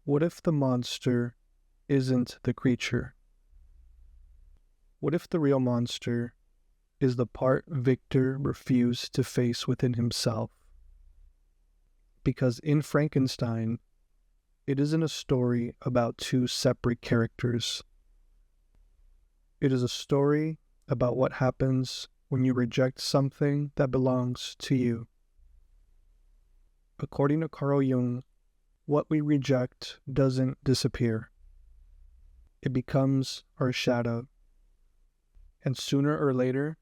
What if the monster isn't the creature? What if the real monster is the part Victor refused to face within himself? Because in Frankenstein, it isn't a story about two separate characters. It is a story about what happens when you reject something that belongs to you. According to Carl Jung, what we reject doesn't disappear. It becomes our shadow. And sooner or later,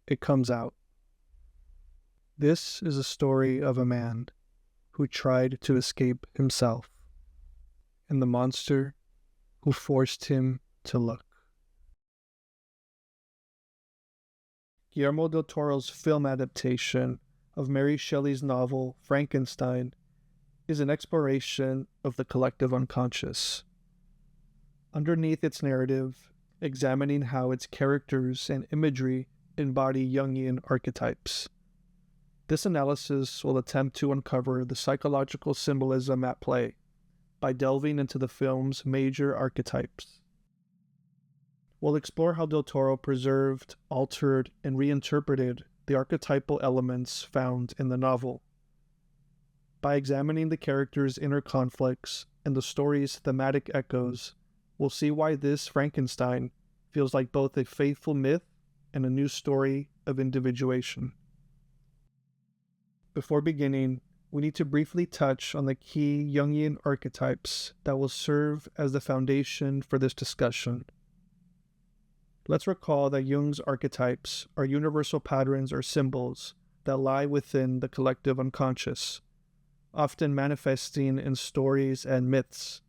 it comes out. This is a story of a man who tried to escape himself, and the monster who forced him to look. Guillermo del Toro's film adaptation of Mary Shelley's novel Frankenstein is an exploration of the collective unconscious. Underneath its narrative, examining how its characters and imagery embody Jungian archetypes. This analysis will attempt to uncover the psychological symbolism at play by delving into the film's major archetypes. We'll explore how Del Toro preserved, altered, and reinterpreted the archetypal elements found in the novel. By examining the characters' inner conflicts and the story's thematic echoes, we'll see why this Frankenstein feels like both a faithful myth and a new story of individuation. Before beginning, we need to briefly touch on the key Jungian archetypes that will serve as the foundation for this discussion. Let's recall that Jung's archetypes are universal patterns or symbols that lie within the collective unconscious, often manifesting in stories and myths.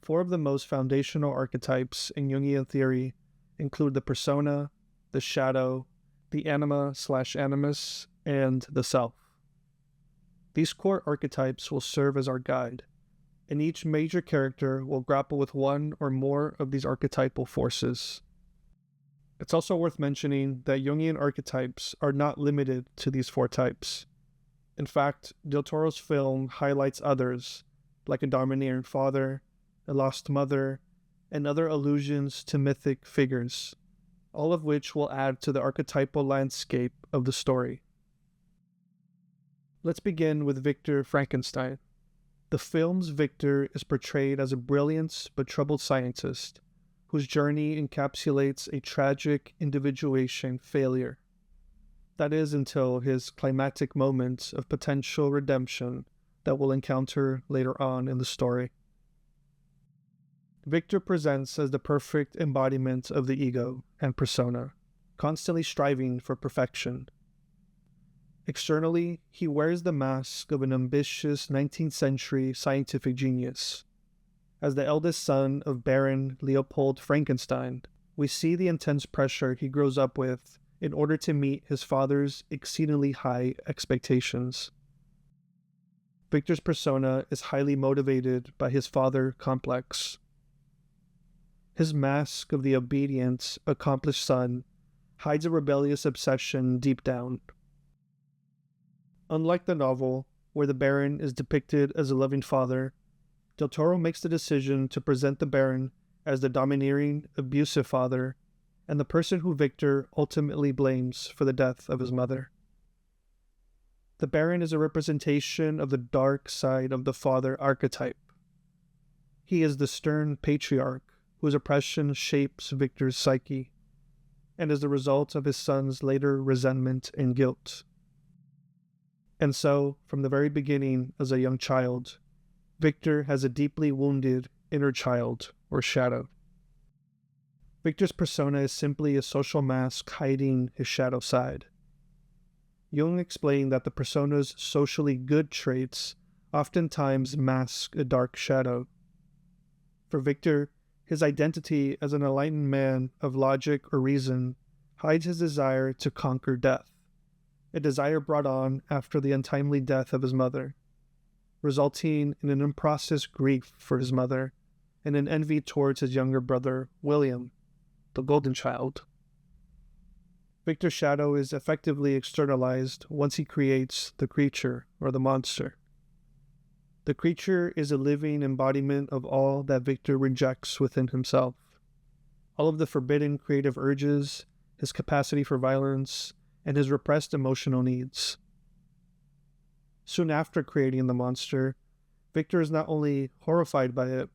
Four of the most foundational archetypes in Jungian theory include the persona, the shadow, the anima/animus, and the self. These core archetypes will serve as our guide, and each major character will grapple with one or more of these archetypal forces. It's also worth mentioning that Jungian archetypes are not limited to these four types. In fact, Del Toro's film highlights others, like a domineering father, a lost mother, and other allusions to mythic figures, all of which will add to the archetypal landscape of the story. Let's begin with Victor Frankenstein. The film's Victor is portrayed as a brilliant but troubled scientist whose journey encapsulates a tragic individuation failure. That is until his climactic moment of potential redemption that we'll encounter later on in the story. Victor presents as the perfect embodiment of the ego and persona, constantly striving for perfection. Externally, he wears the mask of an ambitious 19th century scientific genius. As the eldest son of Baron Leopold Frankenstein, we see the intense pressure he grows up with in order to meet his father's exceedingly high expectations. Victor's persona is highly motivated by his father complex. His mask of the obedient, accomplished son hides a rebellious obsession deep down. Unlike the novel, where the Baron is depicted as a loving father, Del Toro makes the decision to present the Baron as the domineering, abusive father, and the person who Victor ultimately blames for the death of his mother. The Baron is a representation of the dark side of the father archetype. He is the stern patriarch whose oppression shapes Victor's psyche, and is the result of his son's later resentment and guilt. And so, from the very beginning as a young child, Victor has a deeply wounded inner child, or shadow. Victor's persona is simply a social mask hiding his shadow side. Jung explained that the persona's socially good traits oftentimes mask a dark shadow. For Victor, his identity as an enlightened man of logic or reason hides his desire to conquer death, a desire brought on after the untimely death of his mother, resulting in an unprocessed grief for his mother and an envy towards his younger brother, William, the golden child. Victor's shadow is effectively externalized once he creates the creature or the monster. The creature is a living embodiment of all that Victor rejects within himself. All of the forbidden creative urges, his capacity for violence, and his repressed emotional needs. Soon after creating the monster, Victor is not only horrified by it,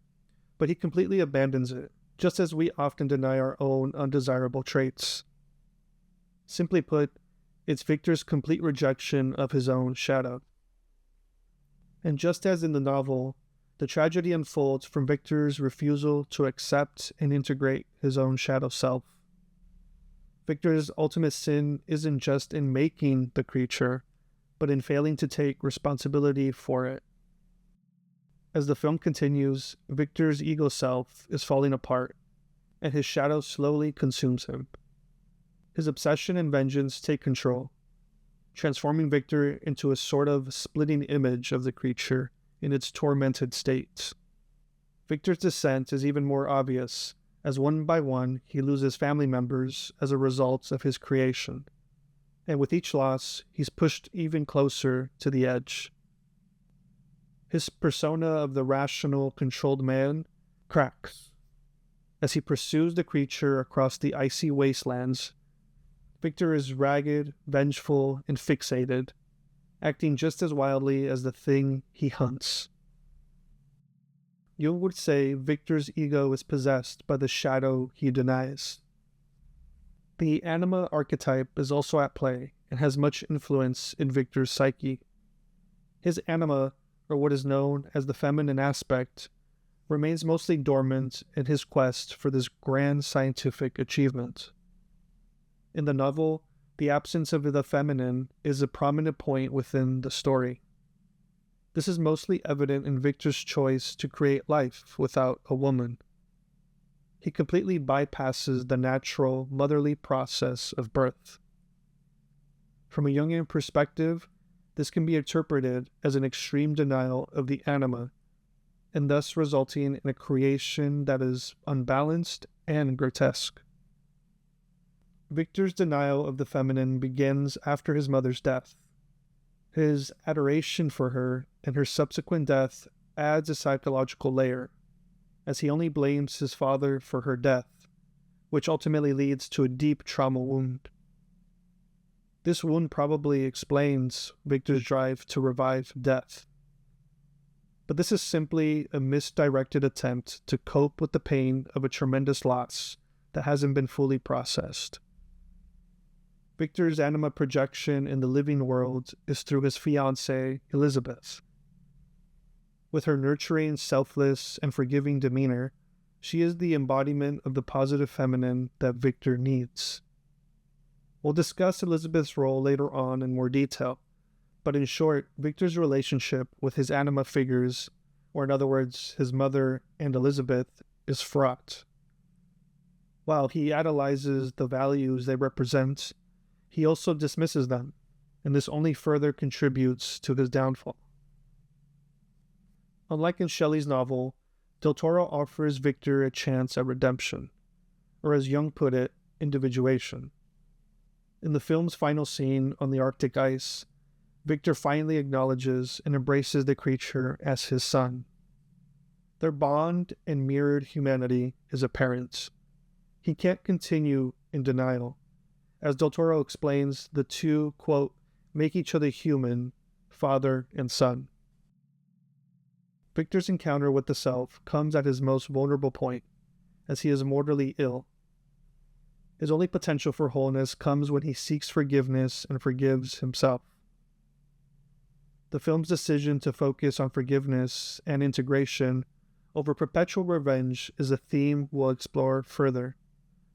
but he completely abandons it, just as we often deny our own undesirable traits. Simply put, it's Victor's complete rejection of his own shadow. And just as in the novel, the tragedy unfolds from Victor's refusal to accept and integrate his own shadow self. Victor's ultimate sin isn't just in making the creature, but in failing to take responsibility for it. As the film continues, Victor's ego self is falling apart, and his shadow slowly consumes him. His obsession and vengeance take control, transforming Victor into a sort of splitting image of the creature in its tormented state. Victor's descent is even more obvious, as one by one he loses family members as a result of his creation, and with each loss he's pushed even closer to the edge. His persona of the rational, controlled man cracks. As he pursues the creature across the icy wastelands, Victor is ragged, vengeful, and fixated, acting just as wildly as the thing he hunts. Jung would say Victor's ego is possessed by the shadow he denies. The anima archetype is also at play and has much influence in Victor's psyche. His anima, or what is known as the feminine aspect, remains mostly dormant in his quest for this grand scientific achievement. In the novel, the absence of the feminine is a prominent point within the story. This is mostly evident in Victor's choice to create life without a woman. He completely bypasses the natural, motherly process of birth. From a Jungian perspective, this can be interpreted as an extreme denial of the anima, and thus resulting in a creation that is unbalanced and grotesque. Victor's denial of the feminine begins after his mother's death. His adoration for her and her subsequent death adds a psychological layer, as he only blames his father for her death, which ultimately leads to a deep trauma wound. This wound probably explains Victor's drive to revive death. But this is simply a misdirected attempt to cope with the pain of a tremendous loss that hasn't been fully processed. Victor's anima projection in the living world is through his fiancée, Elizabeth. With her nurturing, selfless, and forgiving demeanor, she is the embodiment of the positive feminine that Victor needs. We'll discuss Elizabeth's role later on in more detail, but in short, Victor's relationship with his anima figures, or in other words, his mother and Elizabeth, is fraught. While he idolizes the values they represent, he also dismisses them, and this only further contributes to his downfall. Unlike in Shelley's novel, Del Toro offers Victor a chance at redemption, or as Jung put it, individuation. In the film's final scene on the Arctic ice, Victor finally acknowledges and embraces the creature as his son. Their bond and mirrored humanity is apparent. He can't continue in denial. As Del Toro explains, the two, quote, make each other human, father and son. Victor's encounter with the self comes at his most vulnerable point, as he is mortally ill. His only potential for wholeness comes when he seeks forgiveness and forgives himself. The film's decision to focus on forgiveness and integration over perpetual revenge is a theme we'll explore further.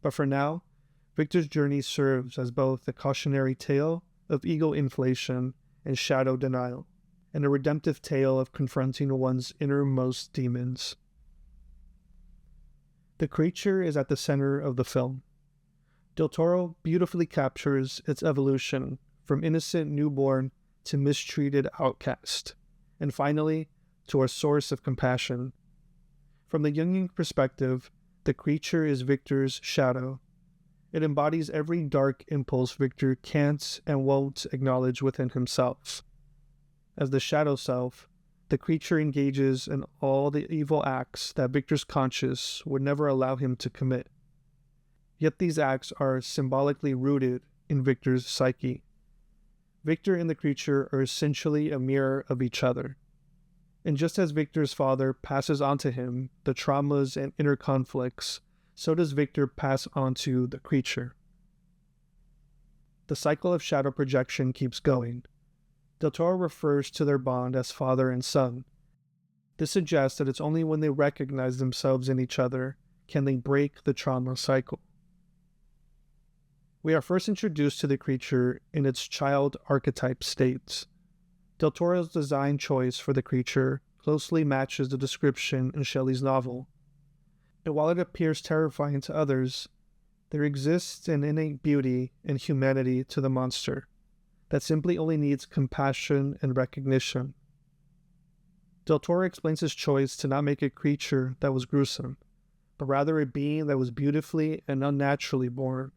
But for now, Victor's journey serves as both a cautionary tale of ego inflation and shadow denial, and a redemptive tale of confronting one's innermost demons. The creature is at the center of the film. Del Toro beautifully captures its evolution from innocent newborn to mistreated outcast, and finally, to a source of compassion. From the Jungian perspective, the creature is Victor's shadow. It embodies every dark impulse Victor can't and won't acknowledge within himself. As the shadow self, the the creature engages in all the evil acts that Victor's conscience would never allow him to commit. Yet these acts are symbolically rooted in Victor's psyche. Victor and the creature are essentially a mirror of each other. And just as Victor's father passes on to him the traumas and inner conflicts, so does Victor pass on to the creature. The cycle of shadow projection keeps going. Del Toro refers to their bond as father and son. This suggests that it's only when they recognize themselves in each other can they break the trauma cycle. We are first introduced to the creature in its child archetype states. Del Toro's design choice for the creature closely matches the description in Shelley's novel. And while it appears terrifying to others, there exists an innate beauty and humanity to the monster that simply only needs compassion and recognition. Del Toro explains his choice to not make a creature that was gruesome, but rather a being that was beautifully and unnaturally born.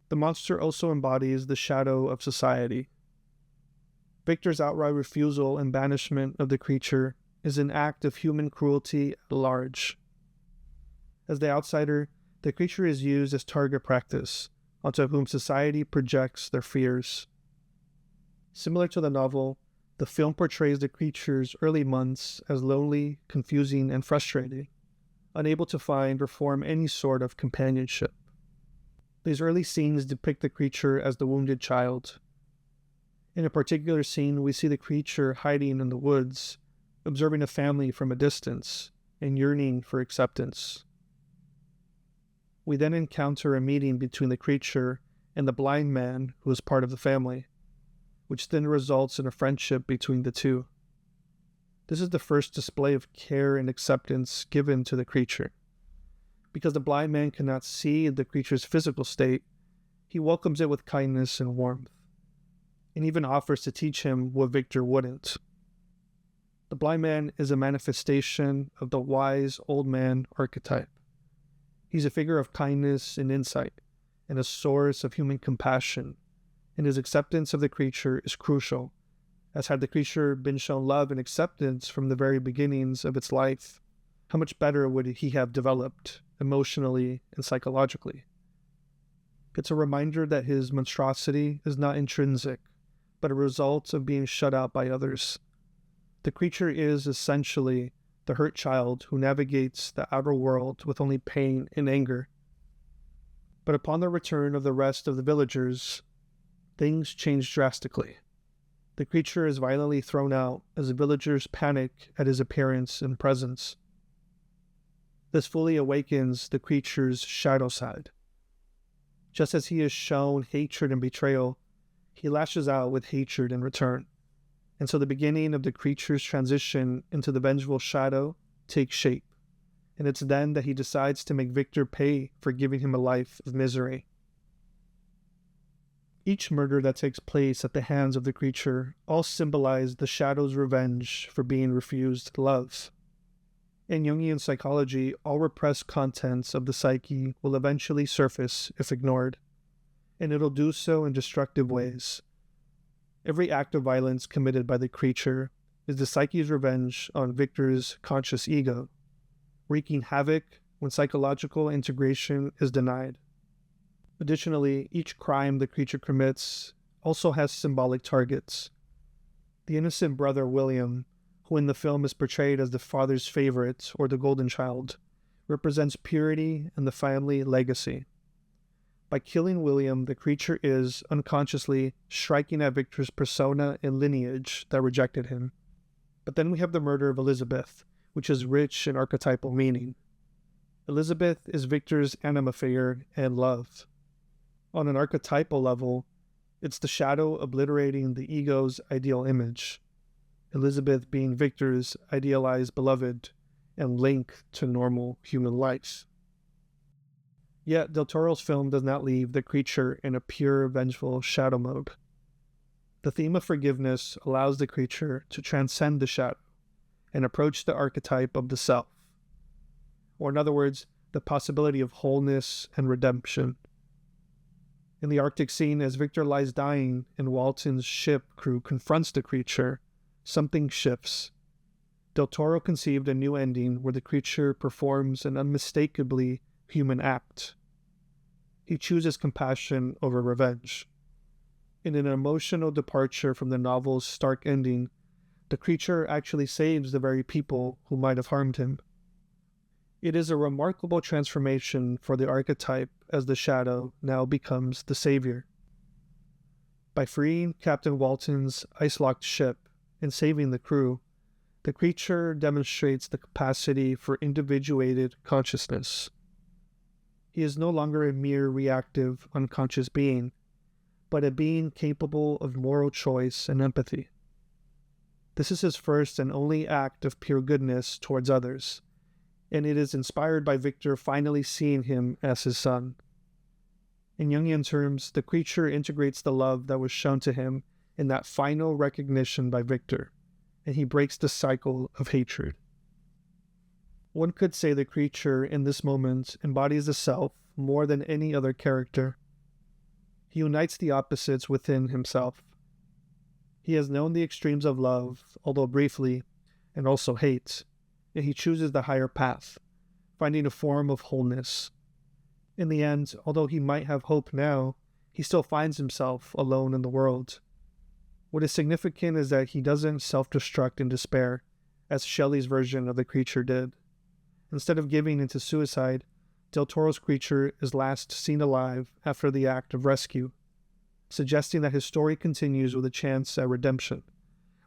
The monster also embodies the shadow of society. Victor's outright refusal and banishment of the creature is an act of human cruelty at large. As the outsider, the creature is used as target practice, onto whom society projects their fears. Similar to the novel, the film portrays the creature's early months as lonely, confusing, and frustrating, unable to find or form any sort of companionship. These early scenes depict the creature as the wounded child. In a particular scene, we see the creature hiding in the woods, observing a family from a distance, and yearning for acceptance. We then encounter a meeting between the creature and the blind man who is part of the family, which then results in a friendship between the two. This is the first display of care and acceptance given to the creature. Because the blind man cannot see the creature's physical state, he welcomes it with kindness and warmth, and even offers to teach him what Victor wouldn't. The blind man is a manifestation of the wise old man archetype. He's a figure of kindness and insight, and a source of human compassion, and his acceptance of the creature is crucial, as had the creature been shown love and acceptance from the very beginnings of its life, how much better would he have developed emotionally and psychologically. It's a reminder that his monstrosity is not intrinsic, but a result of being shut out by others. The creature is essentially the hurt child who navigates the outer world with only pain and anger. But upon the return of the rest of the villagers, things change drastically. The creature is violently thrown out as the villagers panic at his appearance and presence. This fully awakens the creature's shadow side. Just as he is shown hatred and betrayal, he lashes out with hatred in return. And so the beginning of the creature's transition into the vengeful shadow takes shape. And it's then that he decides to make Victor pay for giving him a life of misery. Each murder that takes place at the hands of the creature all symbolize the shadow's revenge for being refused love. In Jungian psychology, all repressed contents of the psyche will eventually surface if ignored, and it'll do so in destructive ways. Every act of violence committed by the creature is the psyche's revenge on Victor's conscious ego, wreaking havoc when psychological integration is denied. Additionally, each crime the creature commits also has symbolic targets. The innocent brother William, who in the film is portrayed as the father's favorite or the golden child, represents purity and the family legacy. By killing William, the creature is unconsciously striking at Victor's persona and lineage that rejected him. But then we have the murder of Elizabeth, which is rich in archetypal meaning. Elizabeth is Victor's anima figure and love. On an archetypal level, it's the shadow obliterating the ego's ideal image, Elizabeth being Victor's idealized beloved and link to normal human life. Yet Del Toro's film does not leave the creature in a pure, vengeful shadow mode. The theme of forgiveness allows the creature to transcend the shadow and approach the archetype of the self, or in other words, the possibility of wholeness and redemption. In the Arctic scene, as Victor lies dying and Walton's ship crew confronts the creature, something shifts. Del Toro conceived a new ending where the creature performs an unmistakably human act. He chooses compassion over revenge. In an emotional departure from the novel's stark ending, the creature actually saves the very people who might have harmed him. It is a remarkable transformation for the archetype as the shadow now becomes the savior. By freeing Captain Walton's ice-locked ship and saving the crew, the creature demonstrates the capacity for individuated consciousness. He is no longer a mere reactive, unconscious being, but a being capable of moral choice and empathy. This is his first and only act of pure goodness towards others, and it is inspired by Victor finally seeing him as his son. In Jungian terms, the creature integrates the love that was shown to him in that final recognition by Victor, and he breaks the cycle of hatred. One could say the creature in this moment embodies the self more than any other character. He unites the opposites within himself. He has known the extremes of love, although briefly, and also hate, and he chooses the higher path, finding a form of wholeness. In the end, although he might have hope now, he still finds himself alone in the world. What is significant is that he doesn't self-destruct in despair, as Shelley's version of the creature did. Instead of giving into suicide, Del Toro's creature is last seen alive after the act of rescue, suggesting that his story continues with a chance at redemption,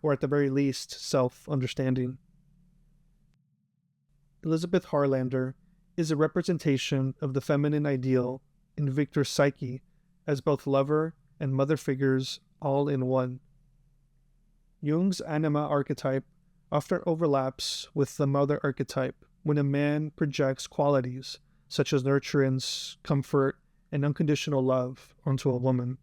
or at the very least, self-understanding. Elizabeth Harlander is a representation of the feminine ideal in Victor's psyche as both lover and mother figures all in one. Jung's anima archetype often overlaps with the mother archetype when a man projects qualities such as nurturance, comfort, and unconditional love onto a woman.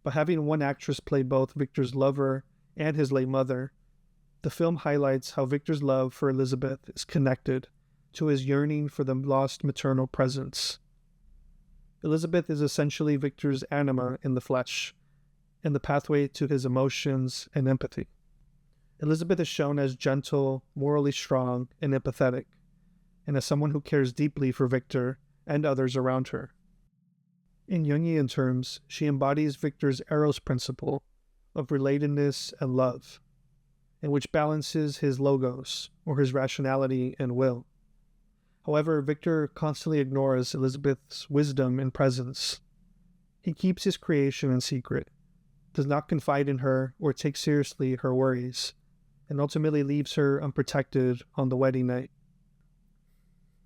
By having one actress play both Victor's lover and his late mother, the film highlights how Victor's love for Elizabeth is connected to his yearning for the lost maternal presence. Elizabeth is essentially Victor's anima in the flesh, and the pathway to his emotions and empathy. Elizabeth is shown as gentle, morally strong, and empathetic, and as someone who cares deeply for Victor and others around her. In Jungian terms, she embodies Victor's Eros principle of relatedness and love, and which balances his logos, or his rationality and will. However, Victor constantly ignores Elizabeth's wisdom and presence. He keeps his creation in secret, does not confide in her or take seriously her worries, and ultimately leaves her unprotected on the wedding night.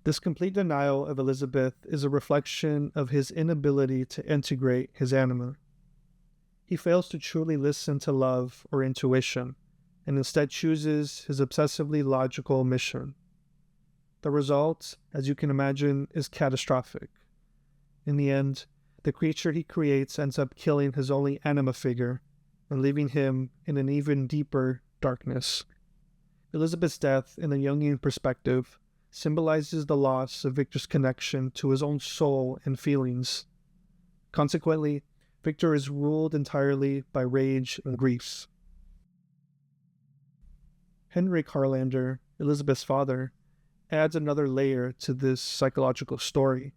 This complete denial of Elizabeth is a reflection of his inability to integrate his anima. He fails to truly listen to love or intuition, and instead chooses his obsessively logical mission. The result, as you can imagine, is catastrophic. In the end, the creature he creates ends up killing his only anima figure and leaving him in an even deeper darkness. Elizabeth's death, in the Jungian perspective, symbolizes the loss of Victor's connection to his own soul and feelings. Consequently, Victor is ruled entirely by rage and grief. Henrik Harlander, Elizabeth's father, adds another layer to this psychological story.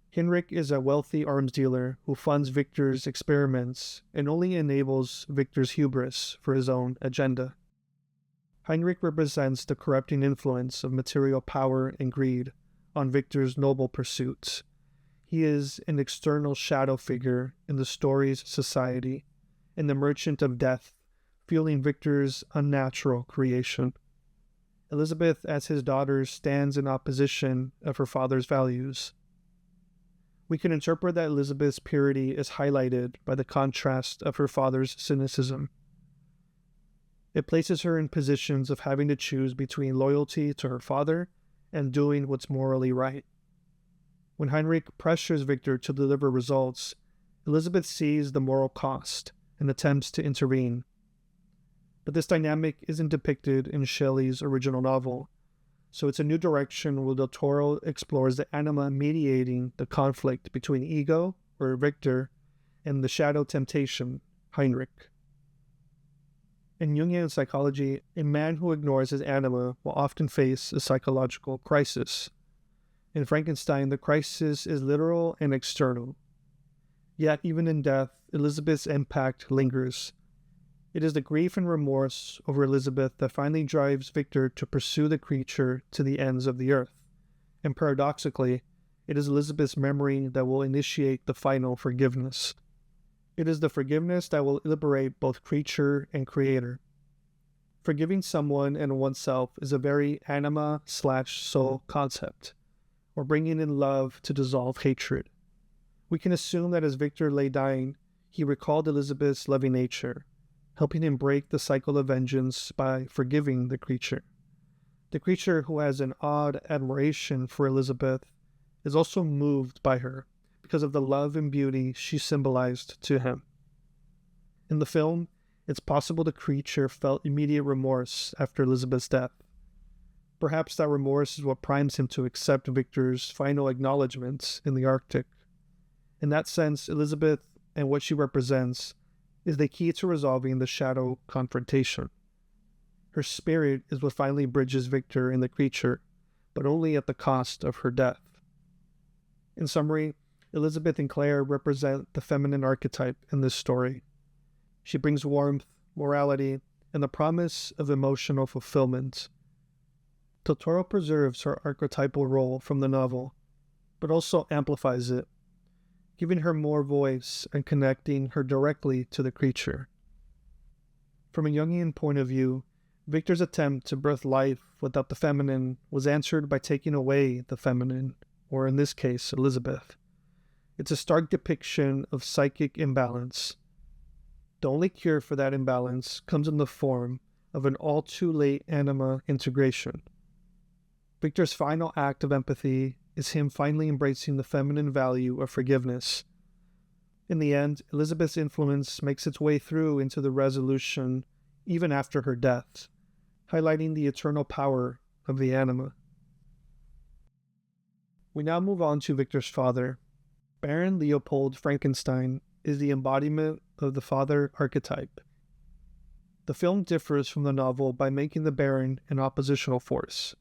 Henrik is a wealthy arms dealer who funds Victor's experiments and only enables Victor's hubris for his own agenda. Heinrich represents the corrupting influence of material power and greed on Victor's noble pursuits. He is an external shadow figure in the story's society, and the merchant of death, fueling Victor's unnatural creation. Elizabeth, as his daughter, stands in opposition of her father's values. We can interpret that Elizabeth's purity is highlighted by the contrast of her father's cynicism. It places her in positions of having to choose between loyalty to her father and doing what's morally right. When Heinrich pressures Victor to deliver results, Elizabeth sees the moral cost and attempts to intervene. But this dynamic isn't depicted in Shelley's original novel, so it's a new direction where Del Toro explores the anima mediating the conflict between ego, or Victor, and the shadow temptation, Heinrich. In Jungian psychology, a man who ignores his anima will often face a psychological crisis. In Frankenstein, the crisis is literal and external. Yet, even in death, Elizabeth's impact lingers. It is the grief and remorse over Elizabeth that finally drives Victor to pursue the creature to the ends of the earth. And paradoxically, it is Elizabeth's memory that will initiate the final forgiveness. It is the forgiveness that will liberate both creature and creator. Forgiving someone and oneself is a very anima/soul concept, or bringing in love to dissolve hatred. We can assume that as Victor lay dying, he recalled Elizabeth's loving nature, helping him break the cycle of vengeance by forgiving the creature. The creature, who has an odd admiration for Elizabeth, is also moved by her because of the love and beauty she symbolized to him. In the film, it's possible the creature felt immediate remorse after Elizabeth's death. Perhaps that remorse is what primes him to accept Victor's final acknowledgments in the Arctic. In that sense, Elizabeth and what she represents is the key to resolving the shadow confrontation. Her spirit is what finally bridges Victor and the creature, but only at the cost of her death. In summary, Elizabeth and Claire represent the feminine archetype in this story. She brings warmth, morality, and the promise of emotional fulfillment. Del Toro preserves her archetypal role from the novel, but also amplifies it, giving her more voice and connecting her directly to the creature. From a Jungian point of view, Victor's attempt to birth life without the feminine was answered by taking away the feminine, or in this case, Elizabeth. It's a stark depiction of psychic imbalance. The only cure for that imbalance comes in the form of an all-too-late anima integration. Victor's final act of empathy is him finally embracing the feminine value of forgiveness. In the end, Elizabeth's influence makes its way through into the resolution even after her death, highlighting the eternal power of the anima. We now move on to Victor's father. Baron Leopold Frankenstein is the embodiment of the father archetype. The film differs from the novel by making the Baron an oppositional force.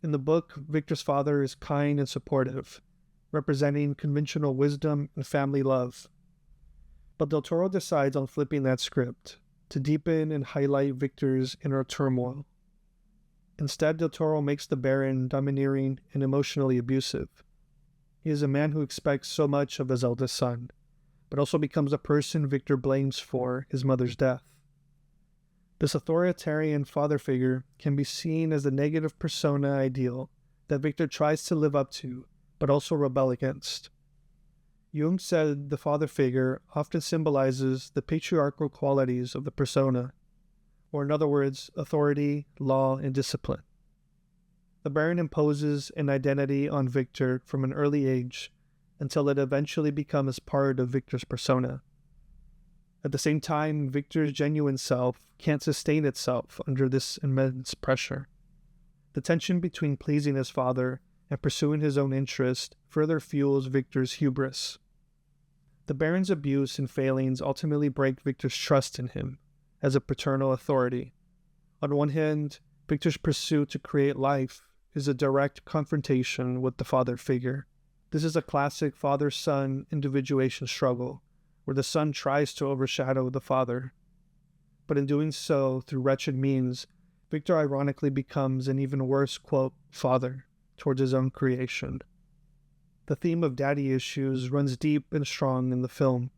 In the book, Victor's father is kind and supportive, representing conventional wisdom and family love. But Del Toro decides on flipping that script to deepen and highlight Victor's inner turmoil. Instead, Del Toro makes the Baron domineering and emotionally abusive. He is a man who expects so much of his eldest son, but also becomes a person Victor blames for his mother's death. This authoritarian father figure can be seen as the negative persona ideal that Victor tries to live up to, but also rebel against. Jung said the father figure often symbolizes the patriarchal qualities of the persona, or in other words, authority, law, and discipline. The Baron imposes an identity on Victor from an early age until it eventually becomes part of Victor's persona. At the same time, Victor's genuine self can't sustain itself under this immense pressure. The tension between pleasing his father and pursuing his own interest further fuels Victor's hubris. The Baron's abuse and failings ultimately break Victor's trust in him as a paternal authority. On one hand, Victor's pursuit to create life is a direct confrontation with the father figure. This is a classic father-son individuation struggle, where the son tries to overshadow the father. But in doing so, through wretched means, Victor ironically becomes an even worse, quote, father towards his own creation. The theme of daddy issues runs deep and strong in the film.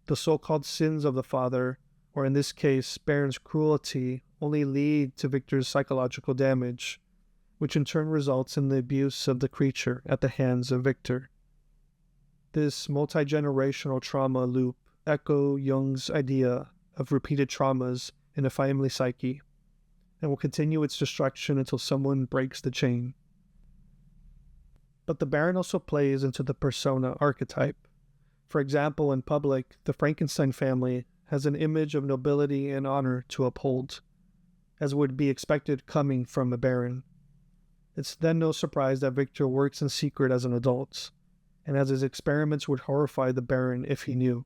The so-called sins of the father, or in this case, Baron's cruelty, only lead to Victor's psychological damage, which in turn results in the abuse of the creature at the hands of Victor. This multi-generational trauma loop echoes Jung's idea of repeated traumas in a family psyche, and will continue its destruction until someone breaks the chain. But the Baron also plays into the persona archetype. For example, in public, the Frankenstein family has an image of nobility and honor to uphold, as would be expected coming from a Baron. It's then no surprise that Victor works in secret as an adult, and as his experiments would horrify the Baron if he knew.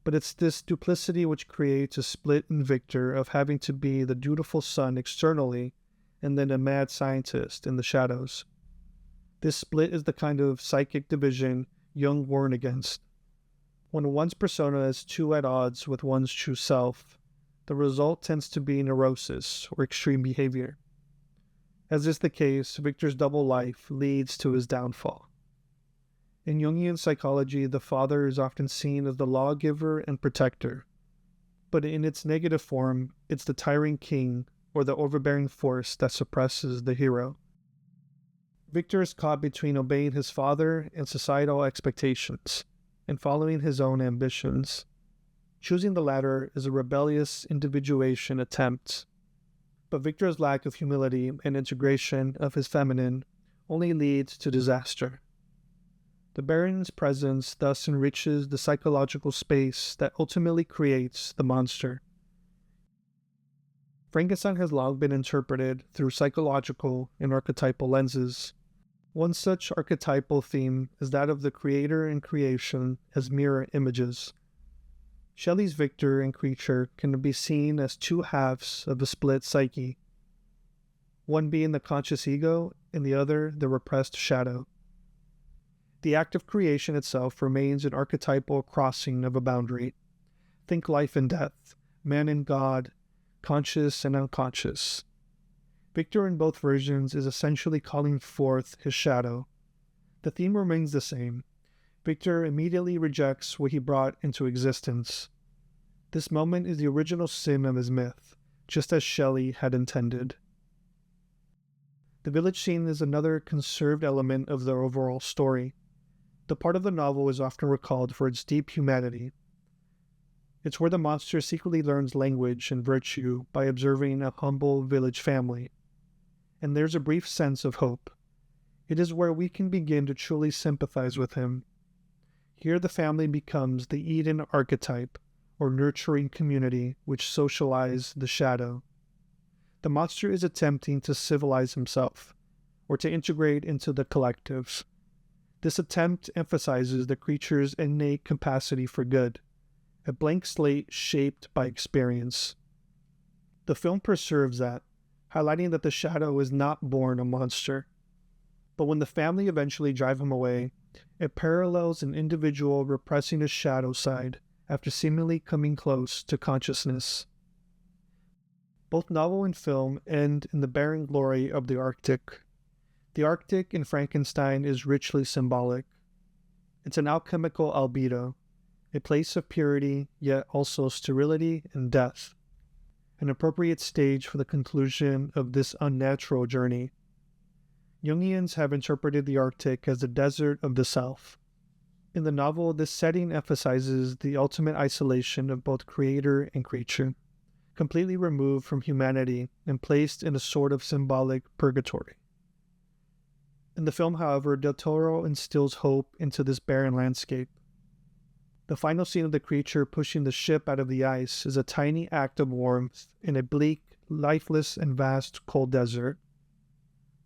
But it's this duplicity which creates a split in Victor of having to be the dutiful son externally and then a mad scientist in the shadows. This split is the kind of psychic division Jung warned against. When one's persona is too at odds with one's true self, the result tends to be neurosis or extreme behavior. As is the case, Victor's double life leads to his downfall. In Jungian psychology, the father is often seen as the lawgiver and protector, but in its negative form, it's the tyrant king or the overbearing force that suppresses the hero. Victor is caught between obeying his father and societal expectations, and following his own ambitions. Choosing the latter is a rebellious individuation attempt, but Victor's lack of humility and integration of his feminine only leads to disaster. The Baron's presence thus enriches the psychological space that ultimately creates the monster. Frankenstein has long been interpreted through psychological and archetypal lenses. One such archetypal theme is that of the creator and creation as mirror images. Shelley's Victor and creature can be seen as two halves of a split psyche, one being the conscious ego and the other the repressed shadow. The act of creation itself remains an archetypal crossing of a boundary. Think life and death, man and God, conscious and unconscious. Victor in both versions is essentially calling forth his shadow. The theme remains the same. Victor immediately rejects what he brought into existence. This moment is the original sin of his myth, just as Shelley had intended. The village scene is another conserved element of the overall story. The part of the novel is often recalled for its deep humanity. It's where the monster secretly learns language and virtue by observing a humble village family. And there's a brief sense of hope. It is where we can begin to truly sympathize with him. Here the family becomes the Eden archetype, or nurturing community which socialize the shadow. The monster is attempting to civilize himself, or to integrate into the collective. This attempt emphasizes the creature's innate capacity for good, a blank slate shaped by experience. The film preserves that, highlighting that the shadow is not born a monster. But when the family eventually drive him away, it parallels an individual repressing his shadow side after seemingly coming close to consciousness. Both novel and film end in the barren glory of the Arctic. The Arctic in Frankenstein is richly symbolic. It's an alchemical albedo, a place of purity, yet also sterility and death, an appropriate stage for the conclusion of this unnatural journey. Jungians have interpreted the Arctic as the desert of the self. In the novel, this setting emphasizes the ultimate isolation of both creator and creature, completely removed from humanity and placed in a sort of symbolic purgatory. In the film, however, Del Toro instills hope into this barren landscape. The final scene of the creature pushing the ship out of the ice is a tiny act of warmth in a bleak, lifeless, and vast cold desert.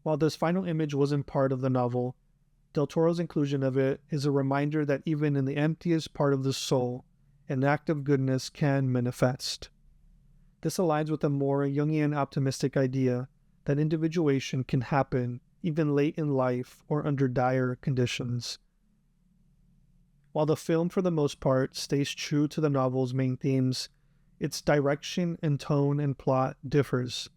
While this final image wasn't part of the novel, Del Toro's inclusion of it is a reminder that even in the emptiest part of the soul, an act of goodness can manifest. This aligns with a more Jungian optimistic idea that individuation can happen even late in life or under dire conditions. While the film, for the most part, stays true to the novel's main themes, its direction and tone and plot differs.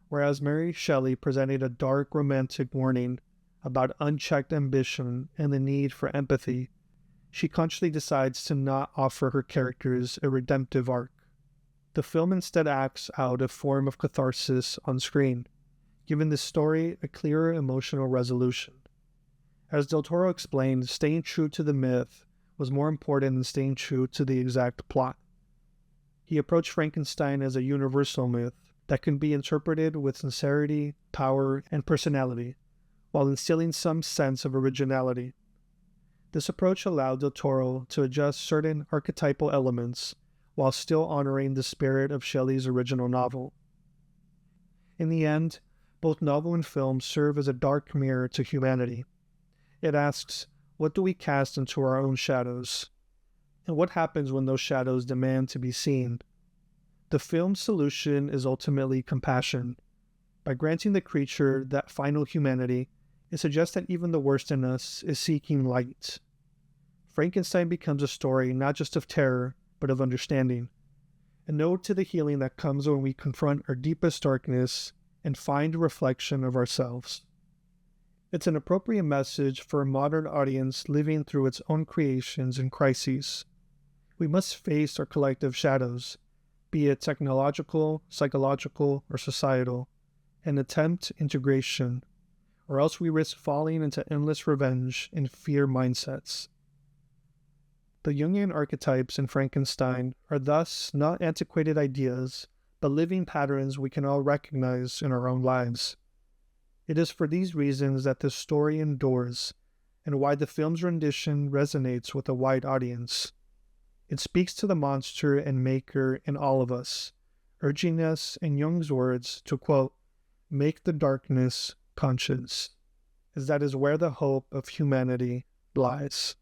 Whereas Mary Shelley presented a dark romantic warning about unchecked ambition and the need for empathy, she consciously decides to not offer her characters a redemptive arc. The film instead acts out a form of catharsis on screen, giving the story a clearer emotional resolution. As Del Toro explained, staying true to the myth was more important than staying true to the exact plot. He approached Frankenstein as a universal myth that can be interpreted with sincerity, power, and personality, while instilling some sense of originality. This approach allowed Del Toro to adjust certain archetypal elements while still honoring the spirit of Shelley's original novel. In the end, both novel and film serve as a dark mirror to humanity. It asks, what do we cast into our own shadows? And what happens when those shadows demand to be seen? The film's solution is ultimately compassion. By granting the creature that final humanity, it suggests that even the worst in us is seeking light. Frankenstein becomes a story not just of terror, but of understanding. An ode to the healing that comes when we confront our deepest darkness and find a reflection of ourselves. It's an appropriate message for a modern audience living through its own creations and crises. We must face our collective shadows, be it technological, psychological, or societal, and attempt integration, or else we risk falling into endless revenge and fear mindsets. The Jungian archetypes in Frankenstein are thus not antiquated ideas, but living patterns we can all recognize in our own lives. It is for these reasons that this story endures, and why the film's rendition resonates with a wide audience. It speaks to the monster and maker in all of us, urging us, in Jung's words, to, quote, make the darkness conscious, as that is where the hope of humanity lies.